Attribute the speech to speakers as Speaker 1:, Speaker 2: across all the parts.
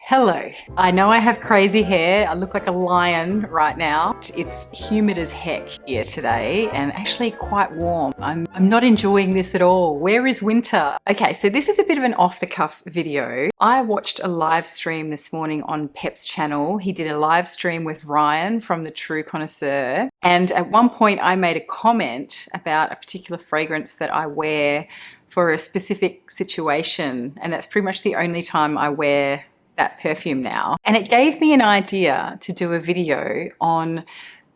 Speaker 1: Hello. I know I have crazy hair. I look like a lion right now. It's humid as heck here today and actually quite warm. I'm not enjoying this at all. Where is winter? Okay, so this is a bit of an off-the-cuff video. I watched a live stream this morning on Pep's channel. He did a live stream with Ryan from The True Connoisseur. And at one point I made a comment about a particular fragrance that I wear for a specific situation. And that's pretty much the only time I wear that perfume now. And it gave me an idea to do a video on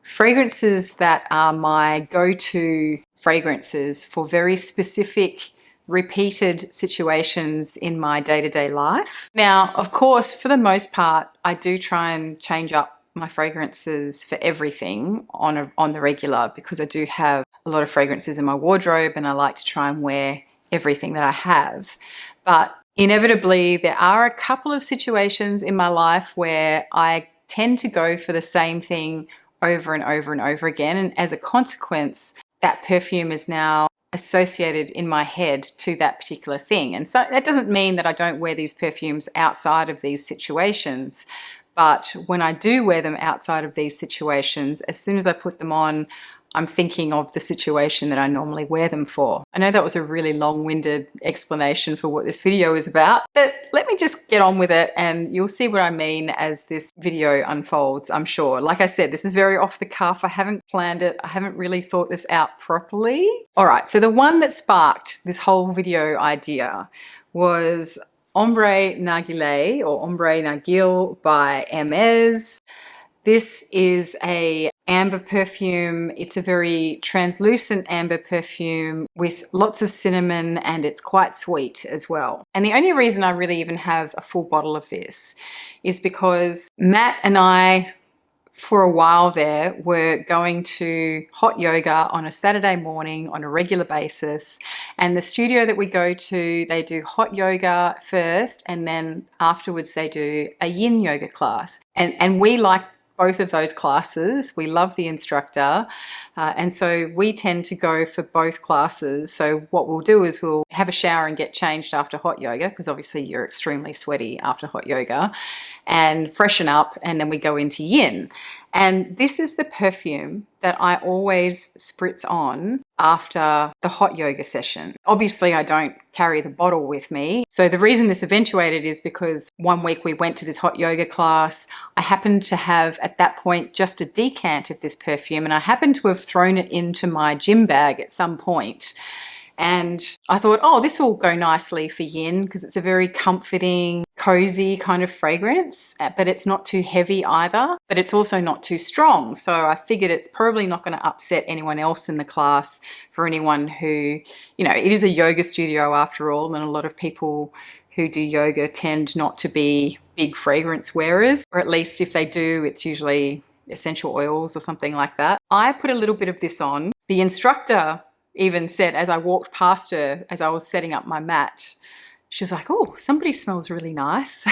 Speaker 1: fragrances that are my go-to fragrances for very specific repeated situations in my day-to-day life. Now, of course, for the most part, I do try and change up my fragrances for everything on the regular, because I do have a lot of fragrances in my wardrobe and I like to try and wear everything that I have. But inevitably, there are a couple of situations in my life where I tend to go for the same thing over and over and over again. And as a consequence, that perfume is now associated in my head to that particular thing. And so that doesn't mean that I don't wear these perfumes outside of these situations. But when I do wear them outside of these situations, as soon as I put them on, I'm thinking of the situation that I normally wear them for. I know that was a really long-winded explanation for what this video is about, but let me just get on with it and you'll see what I mean as this video unfolds, I'm sure. Like I said, this is very off the cuff. I haven't planned it. I haven't really thought this out properly. All right, so the one that sparked this whole video idea was Ombre Narguile, or Ombre Narguile by Hermes. This is a amber perfume. It's a very translucent amber perfume with lots of cinnamon, and it's quite sweet as well. And the only reason I really even have a full bottle of this is because Matt and I, for a while there, were going to hot yoga on a Saturday morning on a regular basis. And the studio that we go to, they do hot yoga first, and then afterwards they do a yin yoga class. And we like both of those classes. We love the instructor, and so we tend to go for both classes. So what we'll do is we'll have a shower and get changed after hot yoga, because obviously you're extremely sweaty after hot yoga, and freshen up, and then we go into yin. And this is the perfume that I always spritz on after the hot yoga session. Obviously, I don't carry the bottle with me. So the reason this eventuated is because one week we went to this hot yoga class. I happened to have, at that point, just a decant of this perfume, and I happened to have thrown it into my gym bag at some point. And I thought, oh, this will go nicely for yin, because it's a very comforting, cozy kind of fragrance, but it's not too heavy either, but it's also not too strong. So I figured it's probably not going to upset anyone else in the class, for anyone who, you know, it is a yoga studio after all, and a lot of people who do yoga tend not to be big fragrance wearers, or at least if they do, it's usually essential oils or something like that. I put a little bit of this on. The instructor even said, as I walked past her as I was setting up my mat, she was like, oh, somebody smells really nice.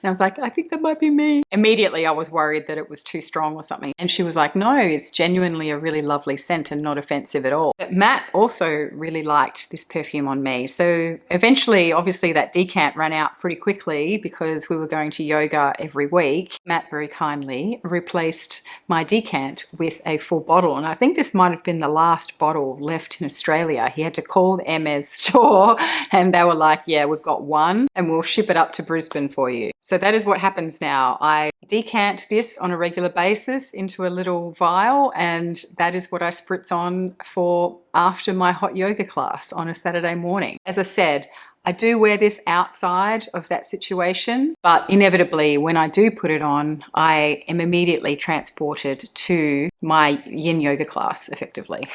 Speaker 1: And I was like, I think that might be me. Immediately I was worried that it was too strong or something. And she was like, no, it's genuinely a really lovely scent and not offensive at all. But Matt also really liked this perfume on me. So eventually, obviously that decant ran out pretty quickly because we were going to yoga every week. Matt very kindly replaced my decant with a full bottle. And I think this might have been the last bottle left in Australia. He had to call the Hermes store and they were like, yeah, we've got one and we'll ship it up to Brisbane for you. So that is what happens now. I decant this on a regular basis into a little vial, and that is what I spritz on for after my hot yoga class on a Saturday morning. As I said, I do wear this outside of that situation, but inevitably when I do put it on, I am immediately transported to my yin yoga class, effectively.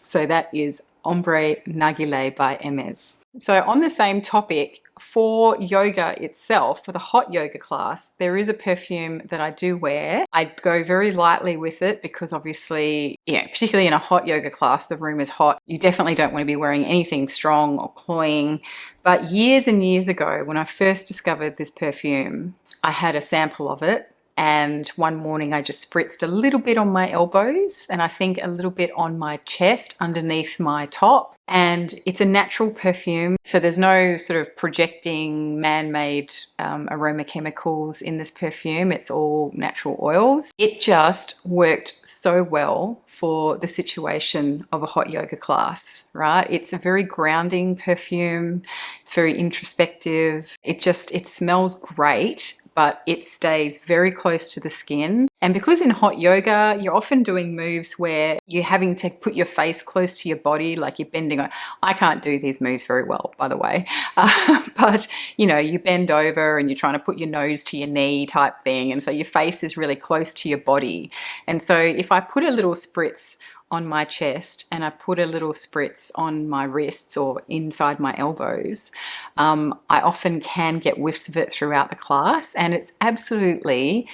Speaker 1: So that is Ombre Narguile by Hermes. So on the same topic, for yoga itself, for the hot yoga class, there is a perfume that I do wear. I go very lightly with it because obviously, you know, particularly in a hot yoga class, the room is hot. You definitely don't want to be wearing anything strong or cloying. But years and years ago, when I first discovered this perfume, I had a sample of it And one morning I just spritzed a little bit on my elbows and I think a little bit on my chest underneath my top. And it's a natural perfume, so there's no sort of projecting man-made aroma chemicals in this perfume. It's all natural oils. It just worked so well for the situation of a hot yoga class, right? It's a very grounding perfume. It's very introspective. It smells great, but it stays very close to the skin. And because in hot yoga, you're often doing moves where you're having to put your face close to your body, like you're bending. I can't do these moves very well, by the way. But you know, you bend over and you're trying to put your nose to your knee type thing. And so your face is really close to your body. And so if I put a little spritz on my chest and I put a little spritz on my wrists or inside my elbows, I often can get whiffs of it throughout the class, and it's absolutely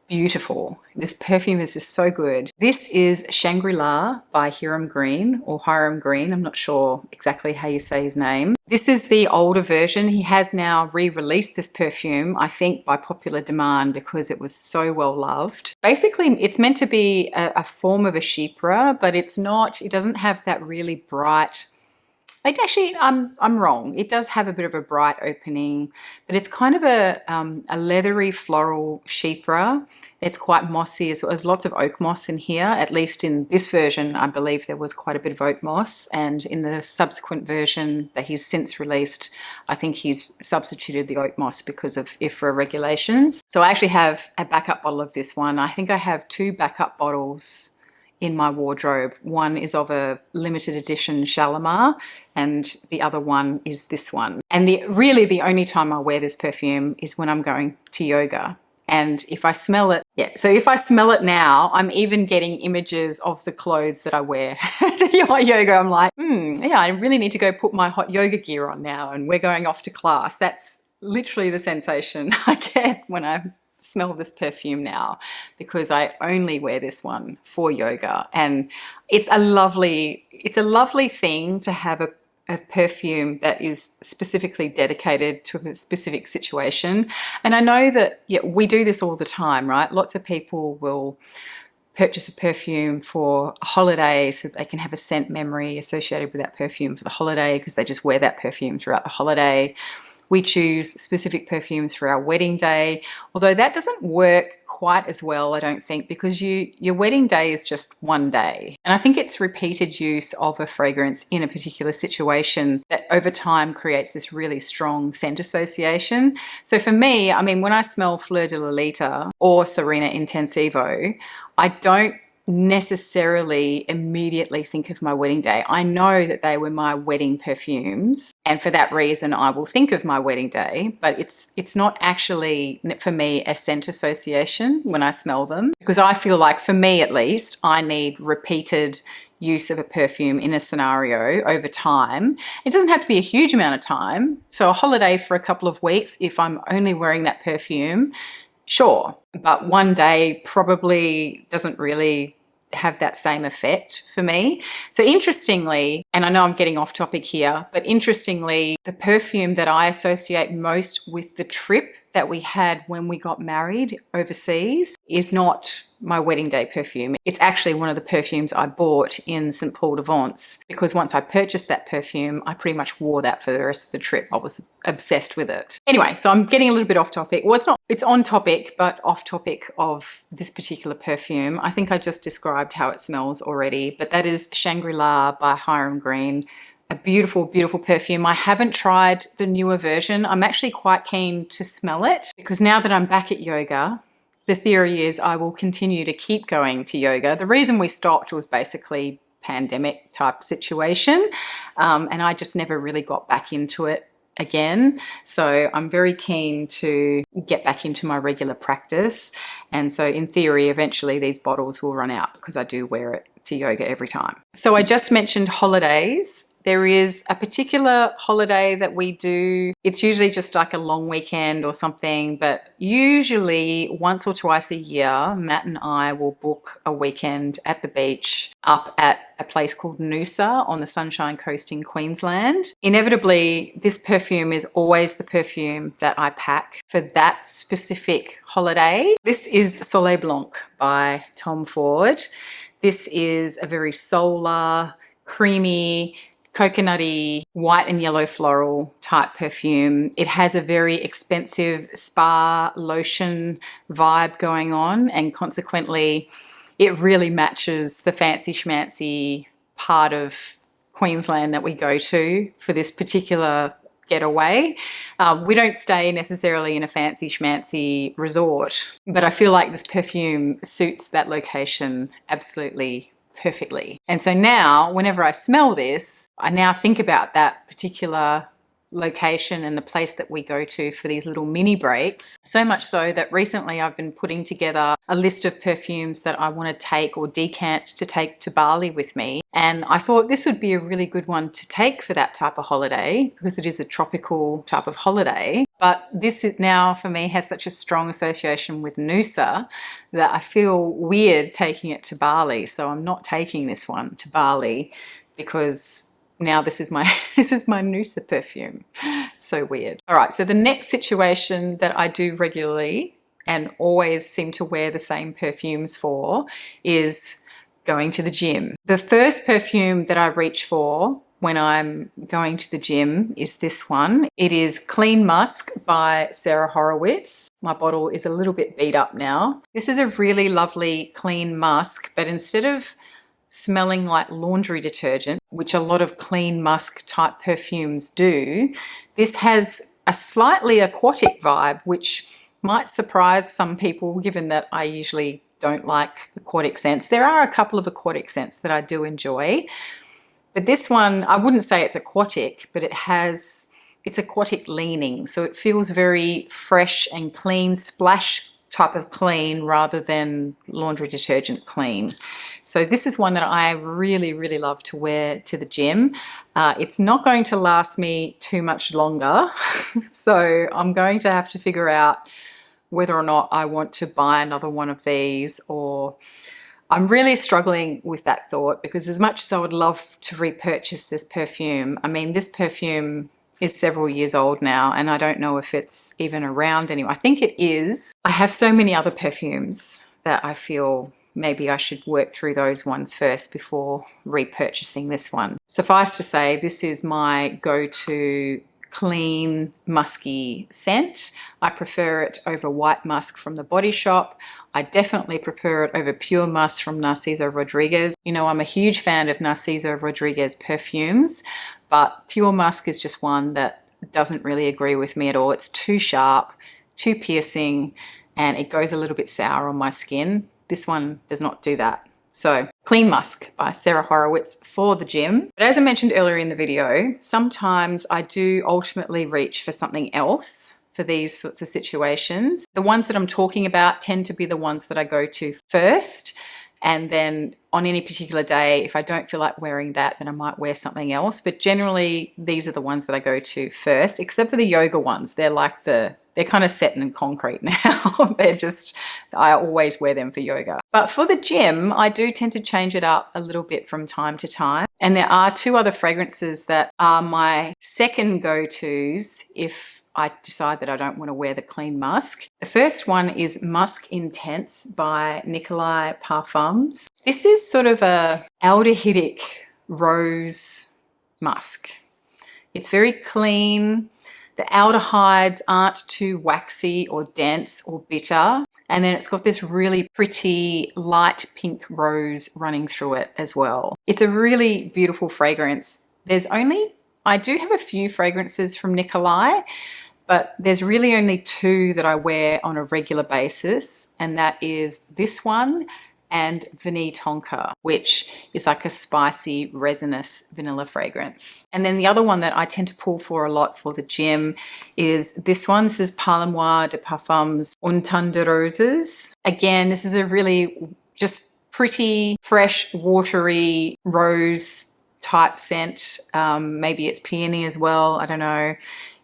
Speaker 1: beautiful. This perfume is just so good. This is Shangri-La by Hiram Green, or Hiram Green. I'm not sure exactly how you say his name. This is the older version. He has now re-released this perfume, I think by popular demand because it was so well loved. Basically, it's meant to be a form of a chypre, but it's not. It doesn't have that really bright. Actually, I'm wrong. It does have a bit of a bright opening, but it's kind of a leathery floral chypre. It's quite mossy as well. There's lots of oak moss in here. At least in this version, I believe there was quite a bit of oak moss. And in the subsequent version that he's since released, I think he's substituted the oak moss because of IFRA regulations. So I actually have a backup bottle of this one. I think I have 2 backup bottles in my wardrobe. One is of a limited edition Shalimar and the other one is this one. And really the only time I wear this perfume is when I'm going to yoga. And if I smell it, so if I smell it now, I'm even getting images of the clothes that I wear to hot yoga. I'm like, yeah, I really need to go put my hot yoga gear on now and we're going off to class. That's literally the sensation I get when I smell this perfume now, because I only wear this one for yoga. And it's a lovely thing to have a perfume that is specifically dedicated to a specific situation. And I know that we do this all the time, right? Lots of people will purchase a perfume for a holiday so that they can have a scent memory associated with that perfume for the holiday because they just wear that perfume throughout the holiday. We choose specific perfumes for our wedding day, although that doesn't work quite as well, I don't think, because your wedding day is just one day. And I think it's repeated use of a fragrance in a particular situation that over time creates this really strong scent association. So for me, I mean, when I smell Fleur de Lolita or Serena Intensivo, I don't necessarily immediately think of my wedding day. I know that they were my wedding perfumes, and for that reason I will think of my wedding day, but it's not actually for me a scent association when I smell them, because I feel like, for me at least, I need repeated use of a perfume in a scenario over time. It doesn't have to be a huge amount of time. So a holiday for a couple of weeks, if I'm only wearing that perfume, sure, but one day probably doesn't really have that same effect for me. So interestingly, and I know I'm getting off topic here, but interestingly, the perfume that I associate most with the trip that we had when we got married overseas is not my wedding day perfume. It's actually one of the perfumes I bought in St. Paul de Vence, because once I purchased that perfume, I pretty much wore that for the rest of the trip. I was obsessed with it. Anyway, so I'm getting a little bit off topic. Well, it's on topic, but off topic of this particular perfume. I think I just described how it smells already, but that is Shangri-La by Hiram Green. A beautiful, beautiful perfume. I haven't tried the newer version. I'm actually quite keen to smell it, because now that I'm back at yoga, the theory is I will continue to keep going to yoga. The reason we stopped was basically pandemic type situation, and I just never really got back into it again. So I'm very keen to get back into my regular practice. And so in theory, eventually these bottles will run out, because I do wear it to yoga every time. So I just mentioned holidays. there is a particular holiday that we do. It's usually just like a long weekend or something, but usually once or twice a year, Matt and I will book a weekend at the beach up at a place called Noosa on the Sunshine Coast in Queensland. Inevitably, this perfume is always the perfume that I pack for that specific holiday. This is Soleil Blanc by Tom Ford. This is a very solar, creamy, coconutty, white and yellow floral type perfume. It has a very expensive spa lotion vibe going on, and consequently it really matches the fancy schmancy part of Queensland that we go to for this particular getaway. We don't stay necessarily in a fancy schmancy resort, but I feel like this perfume suits that location absolutely perfectly. And so now whenever I smell this, I now think about that particular location and the place that we go to for these little mini breaks. So much so that recently I've been putting together a list of perfumes that I want to take or decant to take to Bali with me. And I thought this would be a really good one to take for that type of holiday because it is a tropical type of holiday. But this is now for me has such a strong association with Noosa that I feel weird taking it to Bali. So I'm not taking this one to Bali because now this is my Noosa perfume. So weird. All right, so the next situation that I do regularly and always seem to wear the same perfumes for is going to the gym. The first perfume that I reach for when I'm going to the gym is this one. It is Clean Musk by Sarah Horowitz. My bottle is a little bit beat up now. This is a really lovely clean musk, but instead of smelling like laundry detergent, which a lot of clean musk type perfumes do, this has a slightly aquatic vibe, which might surprise some people given that I usually don't like aquatic scents. There are a couple of aquatic scents that I do enjoy, but this one, I wouldn't say it's aquatic, but it's aquatic leaning. So it feels very fresh and clean, splash type of clean rather than laundry detergent clean. So this is one that I really, really love to wear to the gym. It's not going to last me too much longer. So I'm going to have to figure out whether or not I want to buy another one of these, or I'm really struggling with that thought because as much as I would love to repurchase this perfume, I mean, this perfume is several years old now and I don't know if it's even around anymore. I think it is. I have so many other perfumes that I feel maybe I should work through those ones first before repurchasing this one. Suffice to say, this is my go-to clean, musky scent. I prefer it over white musk from the Body Shop. I definitely prefer it over pure musk from Narciso Rodriguez. You know, I'm a huge fan of Narciso Rodriguez perfumes, but pure musk is just one that doesn't really agree with me at all. It's too sharp, too piercing, and it goes a little bit sour on my skin. This one does not do that. So, Clean Musk by Sarah Horowitz for the gym. But as I mentioned earlier in the video, sometimes I do ultimately reach for something else for these sorts of situations. The ones that I'm talking about tend to be the ones that I go to first, and then on any particular day, if I don't feel like wearing that, then I might wear something else. But generally, these are the ones that I go to first, except for the yoga ones. They're kind of set in concrete now. I always wear them for yoga. But for the gym, I do tend to change it up a little bit from time to time. And there are two other fragrances that are my second go-tos if I decide that I don't want to wear the clean musk. The first one is Musc Intense by Nicolai Parfums. This is sort of a aldehydic rose musk. It's very clean. The aldehydes aren't too waxy or dense or bitter. And then it's got this really pretty light pink rose running through it as well. It's a really beautiful fragrance. I do have a few fragrances from Nicolai, but there's really only two that I wear on a regular basis, and that is this one and Vanille Tonka, which is like a spicy, resinous vanilla fragrance. And then the other one that I tend to pull for a lot for the gym is this one. This is Parle de Parfums Un Tonne de Roses. Again, this is a really just pretty, fresh, watery rose type scent. Maybe it's peony as well, I don't know.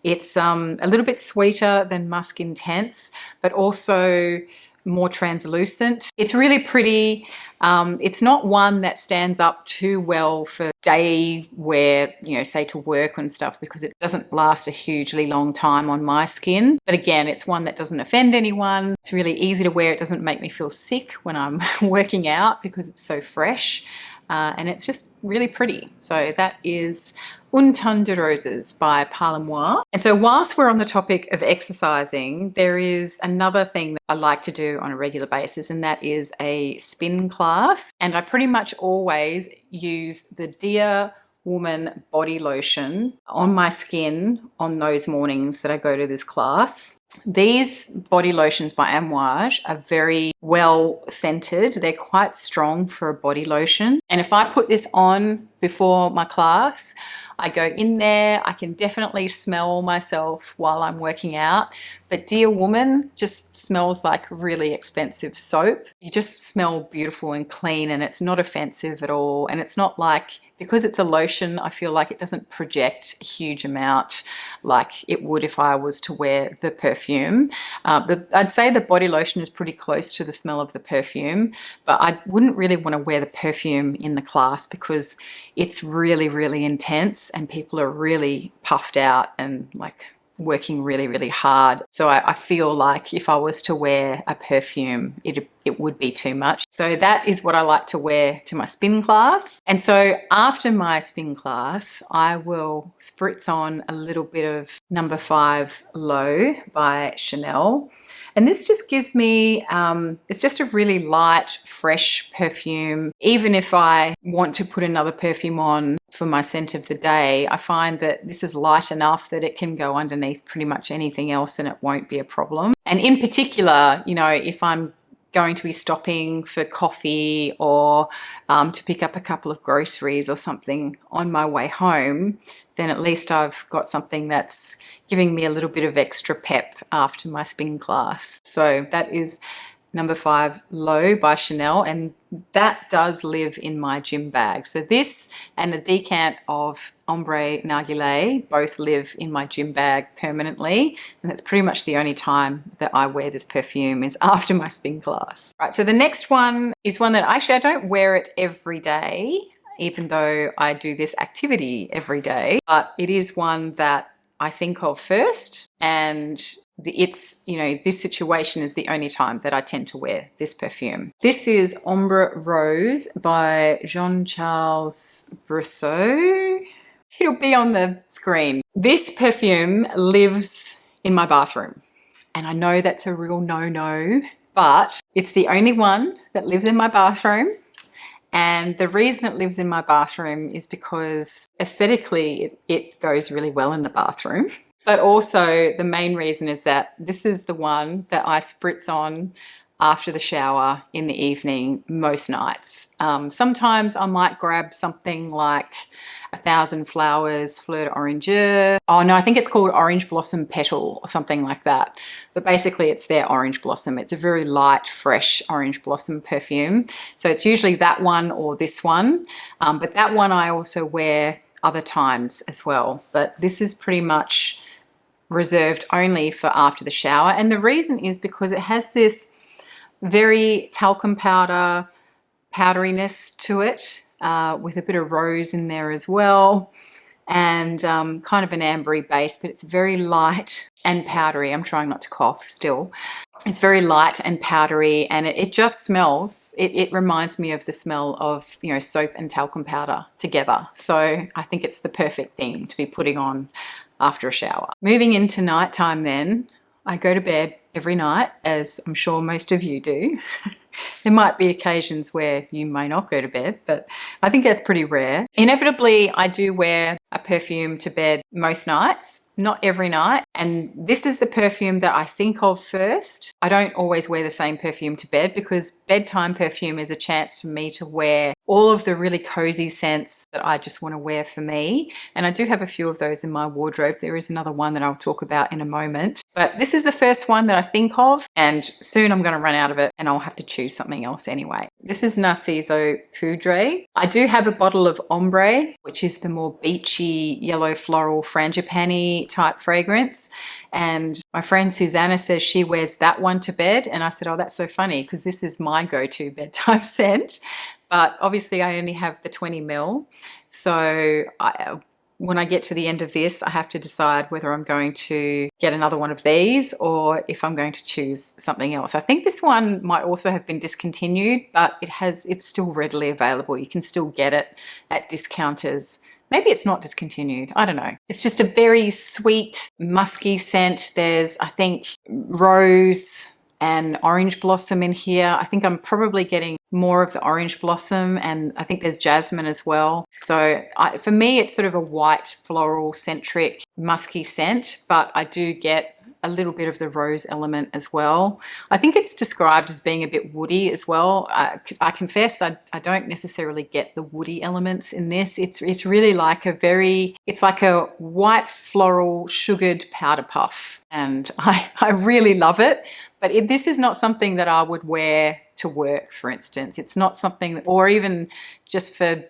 Speaker 1: It's a little bit sweeter than Musk Intense, but also more translucent. It's really pretty. It's not one that stands up too well for day wear, you know, say to work and stuff, because it doesn't last a hugely long time on my skin. But again, it's one that doesn't offend anyone. It's really easy to wear. It doesn't make me feel sick when I'm working out because it's so fresh. And it's just really pretty. So that is Une Tonne de Roses by Parle. And so whilst we're on the topic of exercising, there is another thing that I like to do on a regular basis, and that is a spin class. And I pretty much always use the Dear Woman body lotion on my skin on those mornings that I go to this class. These body lotions by Amouage are very well scented. They're quite strong for a body lotion. And if I put this on before my class, I go in there, I can definitely smell myself while I'm working out. But Dear Woman just smells like really expensive soap. You just smell beautiful and clean, and it's not offensive at all. And it's not like, because it's a lotion, I feel like it doesn't project a huge amount like it would if I was to wear the perfume. I'd say the body lotion is pretty close to the smell of the perfume, but I wouldn't really want to wear the perfume in the class because it's really, really intense and people are really puffed out and like working really, really hard. So I feel like if I was to wear a perfume, it would be too much. So that is what I like to wear to my spin class. And so after my spin class, I will spritz on a little bit of No. 5 Low by Chanel. And this just gives me, it's just a really light, fresh perfume. Even if I want to put another perfume on for my scent of the day, I find that this is light enough that it can go underneath pretty much anything else and it won't be a problem. And in particular, you know, if I'm going to be stopping for coffee or to pick up a couple of groceries or something on my way home, then at least I've got something that's giving me a little bit of extra pep after my spin class. So that is No. 5 Low by Chanel, and that does live in my gym bag. So this and a decant of Ombre Narguile both live in my gym bag permanently, and that's pretty much the only time that I wear this perfume is after my spin class. Right, so the next one is one that actually I don't wear it every day, even though I do this activity every day, but it is one that I think of first, and it's, you know, this situation is the only time that I tend to wear this perfume. This is Ombre Rose by Jean-Charles Brosseau. It'll be on the screen. This perfume lives in my bathroom, and I know that's a real no-no, but it's the only one that lives in my bathroom. And the reason it lives in my bathroom is because aesthetically it goes really well in the bathroom. But also the main reason is that this is the one that I spritz on after the shower in the evening most nights. Sometimes I might grab something like 1,000 Flowers Fleur d'Oranger. Oh no, I think it's called Orange Blossom Petal or something like that. But basically it's their Orange Blossom. It's a very light, fresh Orange Blossom perfume. So it's usually that one or this one. But that one I also wear other times as well. But this is pretty much reserved only for after the shower. And the reason is because it has this very talcum powder powderiness to it, with a bit of rose in there as well, and kind of an ambery base, but it's very light and powdery. I'm trying not to cough still. It's very light and powdery, and it just smells, it reminds me of the smell of, you know, soap and talcum powder together. So I think it's the perfect thing to be putting on after a shower. Moving into nighttime then, I go to bed every night, as I'm sure most of you do. There might be occasions where you may not go to bed, but I think that's pretty rare. Inevitably, I do wear a perfume to bed most nights, not every night. And this is the perfume that I think of first. I don't always wear the same perfume to bed because bedtime perfume is a chance for me to wear all of the really cozy scents that I just want to wear for me. And I do have a few of those in my wardrobe. There is another one that I'll talk about in a moment. But this is the first one that I think of, and soon I'm going to run out of it and I'll have to choose something else anyway. This is Narciso Poudree. I do have a bottle of Ombre, which is the more beachy yellow floral frangipani type fragrance. And my friend Susanna says she wears that one to bed. And I said, oh, that's so funny because this is my go-to bedtime scent. But obviously I only have the 20 ml. So when I get to the end of this, I have to decide whether I'm going to get another one of these or if I'm going to choose something else. I think this one might also have been discontinued, but it's still readily available. You can still get it at discounters. Maybe it's not discontinued. I don't know. It's just a very sweet, musky scent. There's, I think, rose and orange blossom in here. I think I'm probably getting more of the orange blossom, and I think there's jasmine as well. So for me, it's sort of a white floral centric musky scent, but I do get a little bit of the rose element as well. I think it's described as being a bit woody as well. I confess I don't necessarily get the woody elements in this. It's really like it's like a white floral sugared powder puff, and I really love it. But this is not something that I would wear to work, for instance. It's not something, or even just for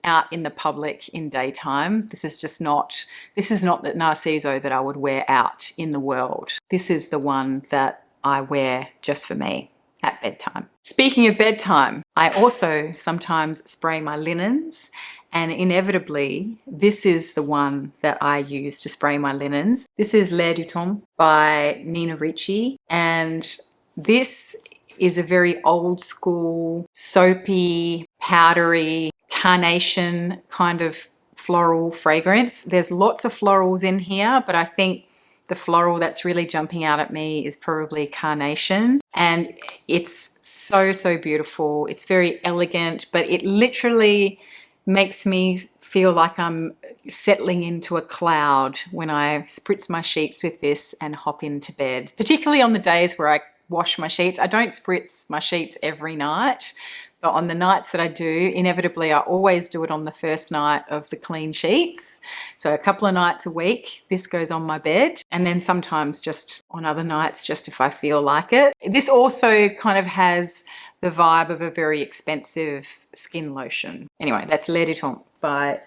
Speaker 1: out in the public in daytime. This is not the Narciso that I would wear out in the world. This is the one that I wear just for me at bedtime. Speaking of bedtime, I also sometimes spray my linens, and inevitably this is the one that I use to spray my linens. This is L'air du Temps by Nina Ricci, and this is a very old school, soapy, powdery, carnation kind of floral fragrance. There's lots of florals in here, but I think the floral that's really jumping out at me is probably carnation. And it's so, so beautiful. It's very elegant, but it literally makes me feel like I'm settling into a cloud when I spritz my sheets with this and hop into bed, particularly on the days where I wash my sheets. I don't spritz my sheets every night, but on the nights that I do, inevitably I always do it on the first night of the clean sheets. So a couple of nights a week, this goes on my bed, and then sometimes just on other nights, just if I feel like it. This also kind of has the vibe of a very expensive skin lotion. Anyway, that's L'air du Temps by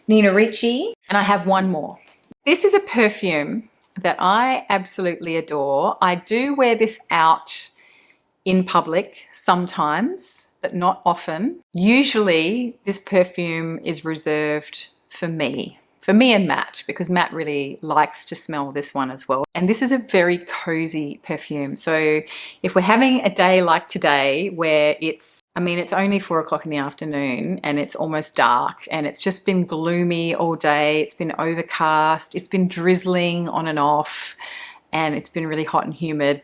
Speaker 1: Nina Ricci. And I have one more. This is a perfume that I absolutely adore. I do wear this out in public sometimes, but not often. Usually this perfume is reserved for me and Matt, because Matt really likes to smell this one as well. And this is a very cozy perfume. So if we're having a day like today where it's only 4 o'clock in the afternoon and it's almost dark and it's just been gloomy all day, it's been overcast, it's been drizzling on and off, and it's been really hot and humid,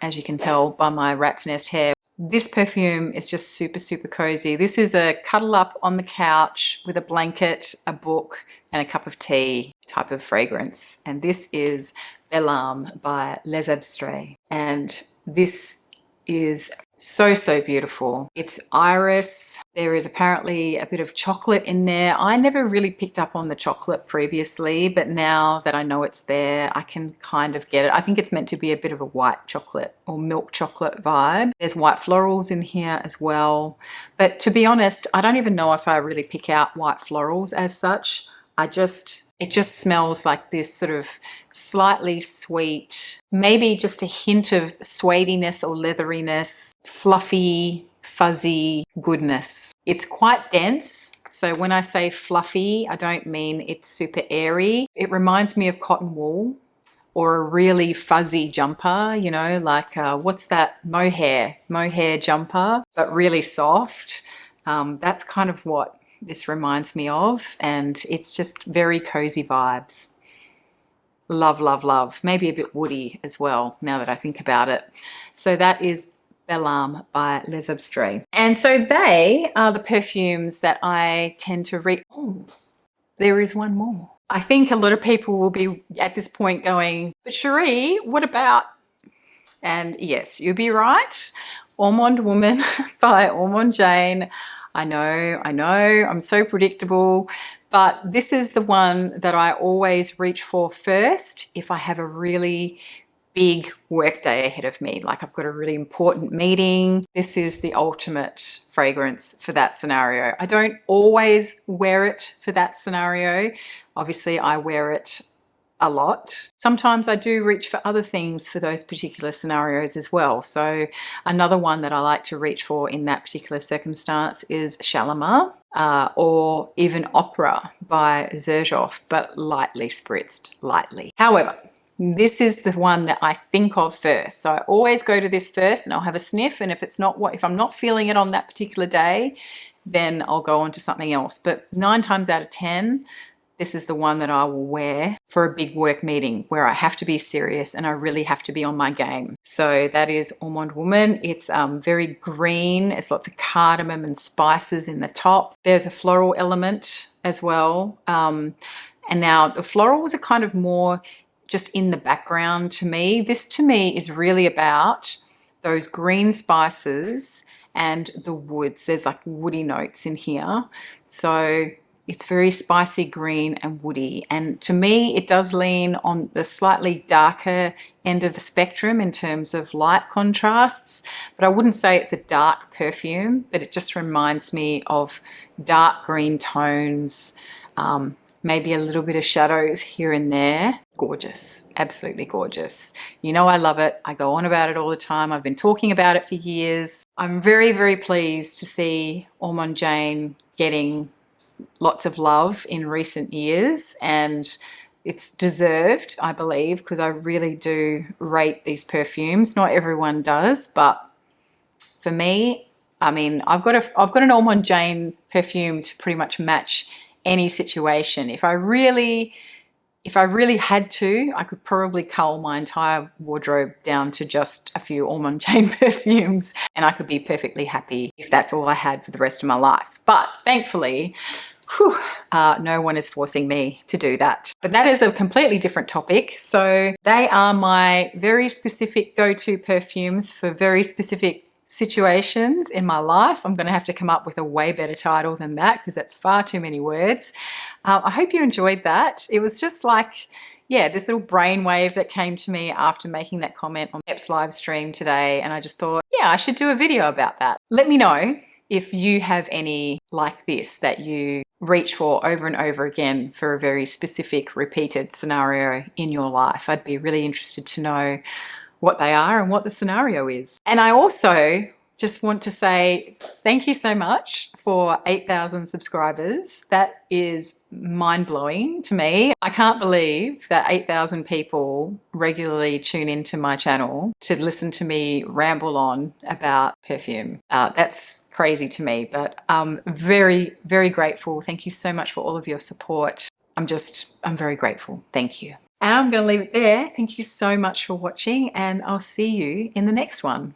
Speaker 1: as you can tell by my rat's nest hair. This perfume is just super, super cozy. This is a cuddle up on the couch with a blanket, a book, and a cup of tea type of fragrance. And this is Belle Âme by Les Abstraits. And this is so, so beautiful. It's iris. There is apparently a bit of chocolate in there. I never really picked up on the chocolate previously, but now that I know it's there, I can kind of get it. I think it's meant to be a bit of a white chocolate or milk chocolate vibe. There's white florals in here as well. But to be honest, I don't even know if I really pick out white florals as such. It just smells like this sort of slightly sweet, maybe just a hint of suediness or leatheriness, fluffy, fuzzy goodness. It's quite dense. So when I say fluffy, I don't mean it's super airy. It reminds me of cotton wool or a really fuzzy jumper, you know, like what's that? Mohair jumper, but really soft. That's kind of what this reminds me of, and it's just very cozy vibes. Love, love, love. Maybe a bit woody as well, now that I think about it. So that is Belle Âme by Les Abstraits. And so they are the perfumes that I tend to read. Oh, there is one more. I think a lot of people will be at this point going, but Cherie, what about? And yes, you'll be right. Ormonde Woman by Ormonde Jayne. I know, I'm so predictable, but this is the one that I always reach for first if I have a really big work day ahead of me, like I've got a really important meeting. This is the ultimate fragrance for that scenario. I don't always wear it for that scenario. Obviously, I wear it a lot. Sometimes I do reach for other things for those particular scenarios as well. So another one that I like to reach for in that particular circumstance is Shalimar or even Opera by Xerjoff, but lightly spritzed, lightly. However, this is the one that I think of first. So I always go to this first and I'll have a sniff. And if I'm not feeling it on that particular day, then I'll go on to something else. But 9 times out of 10, this is the one that I will wear for a big work meeting where I have to be serious and I really have to be on my game. So that is Ormonde Woman. It's very green. It's lots of cardamom and spices in the top. There's a floral element as well. And now the florals are kind of more just in the background to me. This to me is really about those green spices and the woods. There's like woody notes in here. So it's very spicy green and woody. And to me, it does lean on the slightly darker end of the spectrum in terms of light contrasts. But I wouldn't say it's a dark perfume, but it just reminds me of dark green tones, maybe a little bit of shadows here and there. Gorgeous, absolutely gorgeous. You know I love it. I go on about it all the time. I've been talking about it for years. I'm very, very pleased to see Ormonde Jayne getting lots of love in recent years, and it's deserved, I believe, because I really do rate these perfumes. Not everyone does, but for me, I mean, I've got an Ormonde Jayne perfume to pretty much match any situation. If I really had to, I could probably cull my entire wardrobe down to just a few Ormonde Jayne perfumes and I could be perfectly happy if that's all I had for the rest of my life. But thankfully, no one is forcing me to do that. But that is a completely different topic. So they are my very specific go-to perfumes for very specific situations in my life. I'm going to have to come up with a way better title than that because that's far too many words. I hope you enjoyed that. It was just like, yeah, this little brainwave that came to me after making that comment on Pep's live stream today. And I just thought, yeah, I should do a video about that. Let me know if you have any like this that you reach for over and over again for a very specific repeated scenario in your life. I'd be really interested to know what they are and what the scenario is. And I also just want to say thank you so much for 8,000 subscribers. That is mind-blowing to me. I can't believe that 8,000 people regularly tune into my channel to listen to me ramble on about perfume. That's crazy to me, but I'm very, very grateful. Thank you so much for all of your support. I'm very grateful. Thank you. And I'm going to leave it there. Thank you so much for watching, and I'll see you in the next one.